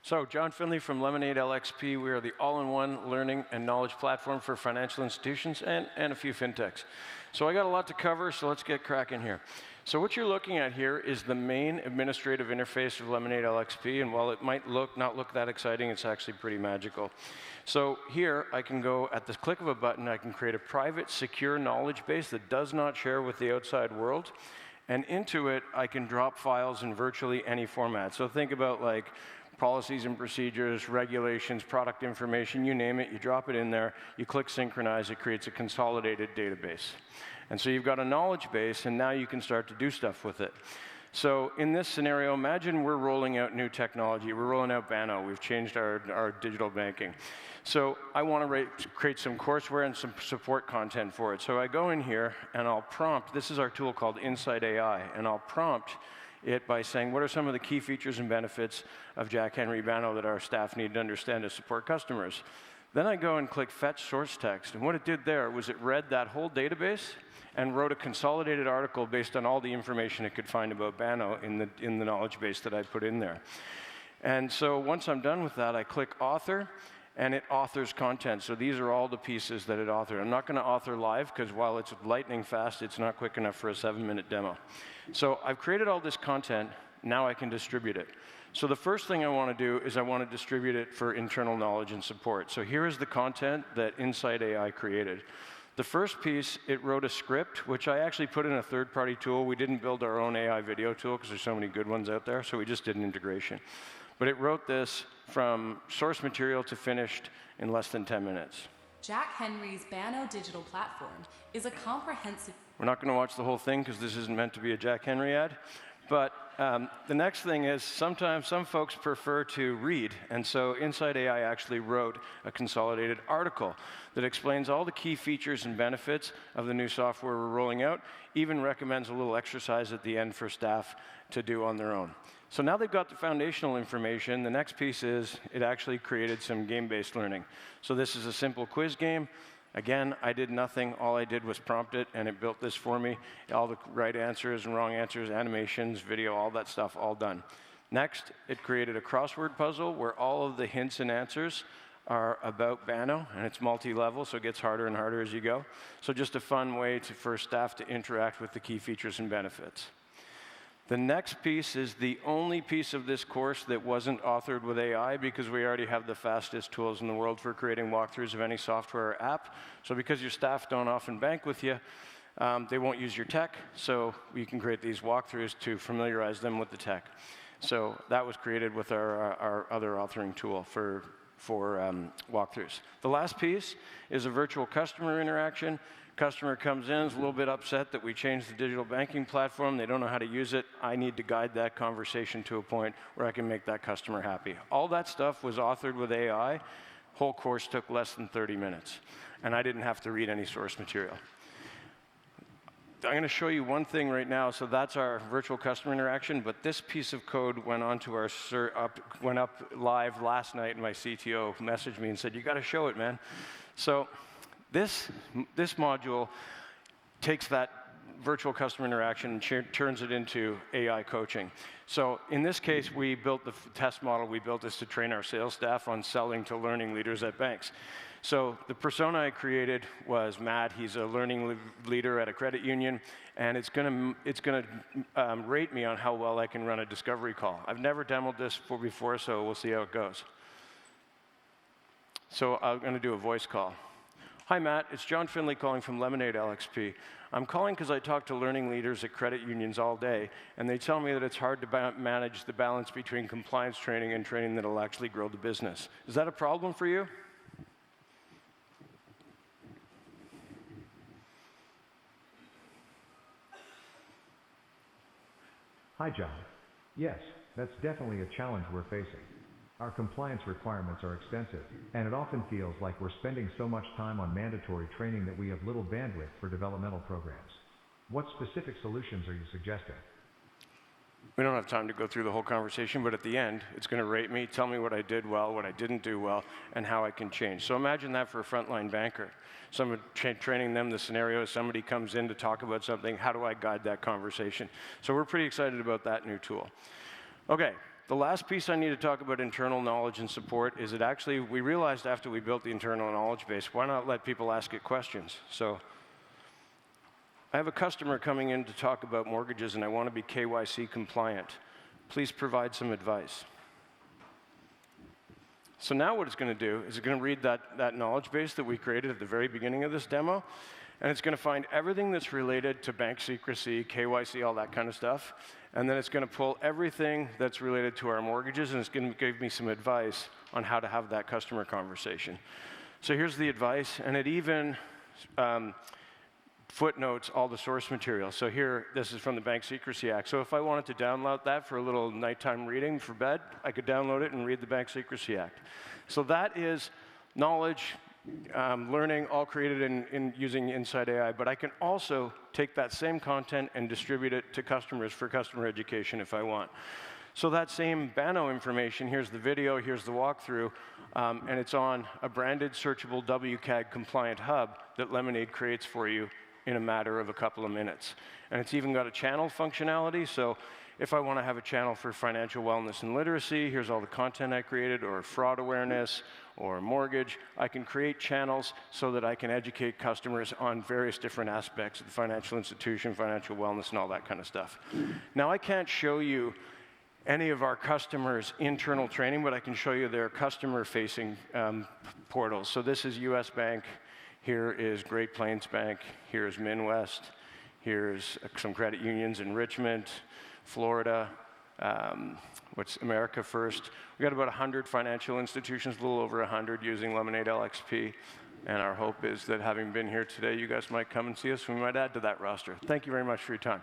So, John Finley from LemonadeLXP. We are the all-in-one learning and knowledge platform for financial institutions and a few fintechs. So I got a lot to cover, so let's get cracking here. So what you're looking at here is the main administrative interface of LemonadeLXP, and while it might not look that exciting, it's actually pretty magical. So here, I can go, at the click of a button, I can create a private, secure knowledge base that does not share with the outside world. And into it, I can drop files in virtually any format. So think about like policies and procedures, regulations, product information, you name it, you drop it in there, you click synchronize, it creates a consolidated database. And so you've got a knowledge base, and now you can start to do stuff with it. So in this scenario, imagine we're rolling out new technology. We're rolling out Banno. We've changed our digital banking. So I want to create some courseware and some support content for it. So I go in here, and I'll prompt, this is our tool called Insight AI, and I'll prompt it by saying, what are some of the key features and benefits of Jack Henry Banno that our staff need to understand to support customers? Then I go and click Fetch Source Text, and what it did there was it read that whole database and wrote a consolidated article based on all the information it could find about Banno in the knowledge base that I put in there. And so once I'm done with that, I click Author, and it authors content. So these are all the pieces that it authored. I'm not going to author live, because while it's lightning fast, it's not quick enough for a 7-minute demo. So I've created all this content. Now I can distribute it. So the first thing I want to do is I want to distribute it for internal knowledge and support. So here is the content that Insight AI created. The first piece, it wrote a script, which I actually put in a third-party tool. We didn't build our own AI video tool, because there's so many good ones out there, so we just did an integration. But it wrote this from source material to finished in less than 10 minutes. Jack Henry's Banno digital platform is a comprehensive... We're not going to watch the whole thing, because this isn't meant to be a Jack Henry ad. But the next thing is, sometimes some folks prefer to read, and so Insight AI actually wrote a consolidated article that explains all the key features and benefits of the new software we're rolling out, even recommends a little exercise at the end for staff to do on their own. So now they've got the foundational information. The next piece is it actually created some game-based learning. So this is a simple quiz game. Again, I did nothing. All I did was prompt it, and it built this for me. All the right answers and wrong answers, animations, video, all that stuff, all done. Next, it created a crossword puzzle where all of the hints and answers are about Banno, and it's multi-level, so it gets harder and harder as you go. So just a fun way for staff to interact with the key features and benefits. The next piece is the only piece of this course that wasn't authored with AI, because we already have the fastest tools in the world for creating walkthroughs of any software or app. So because your staff don't often bank with you, they won't use your tech, so you can create these walkthroughs to familiarize them with the tech. So that was created with our other authoring tool for walkthroughs. The last piece is a virtual customer interaction. Customer comes in, is a little bit upset that we changed the digital banking platform. They don't know how to use it. I need to guide that conversation to a point where I can make that customer happy. All that stuff was authored with AI. Whole course took less than 30 minutes, and I didn't have to read any source material. I'm going to show you one thing right now. So that's our virtual customer interaction, but this piece of code went onto our went up live last night, and my CTO messaged me and said, "You got to show it, man." So this module takes that virtual customer interaction and turns it into AI coaching. So in this case, we built the test model. We built this to train our sales staff on selling to learning leaders at banks. So the persona I created was Matt. He's a learning leader at a credit union, and it's gonna rate me on how well I can run a discovery call. I've never demoed this before, so we'll see how it goes. So I'm going to do a voice call. Hi, Matt. It's John Finley calling from LemonadeLXP. I'm calling because I talk to learning leaders at credit unions all day, and they tell me that it's hard to manage the balance between compliance training and training that will actually grow the business. Is that a problem for you? Hi, John. Yes, that's definitely a challenge we're facing. Our compliance requirements are extensive, and it often feels like we're spending so much time on mandatory training that we have little bandwidth for developmental programs. What specific solutions are you suggesting? We don't have time to go through the whole conversation, but at the end, it's going to rate me, tell me what I did well, what I didn't do well, and how I can change. So imagine that for a frontline banker. Someone training them the scenario, somebody comes in to talk about something, how do I guide that conversation? So we're pretty excited about that new tool. Okay, The last piece I need to talk about internal knowledge and support is that actually we realized after we built the internal knowledge base, why not let people ask it questions? So I have a customer coming in to talk about mortgages, and I want to be KYC compliant. Please provide some advice. So now what it's going to do is it's going to read that knowledge base that we created at the very beginning of this demo, and it's going to find everything that's related to bank secrecy, KYC, all that kind of stuff, and then it's going to pull everything that's related to our mortgages, and it's going to give me some advice on how to have that customer conversation. So here's the advice, and it even footnotes all the source material. So here, this is from the Bank Secrecy Act. So if I wanted to download that for a little nighttime reading for bed, I could download it and read the Bank Secrecy Act. So that is knowledge, learning, all created in using Inside AI. But I can also take that same content and distribute it to customers for customer education if I want. So that same Banno information, here's the video, here's the walkthrough, and it's on a branded, searchable WCAG compliant hub that Lemonade creates for you in a matter of a couple of minutes. And it's even got a channel functionality, so if I want to have a channel for financial wellness and literacy, here's all the content I created, or fraud awareness, or mortgage, I can create channels so that I can educate customers on various different aspects of the financial institution, financial wellness, and all that kind of stuff. Now, I can't show you any of our customers' internal training, but I can show you their customer-facing portals. So this is US Bank. Here is Great Plains Bank, here's Minwest, here's some credit unions in Richmond, Florida, what's America First. We got about 100 financial institutions, a little over 100 using LemonadeLXP, and our hope is that having been here today, you guys might come and see us, and we might add to that roster. Thank you very much for your time.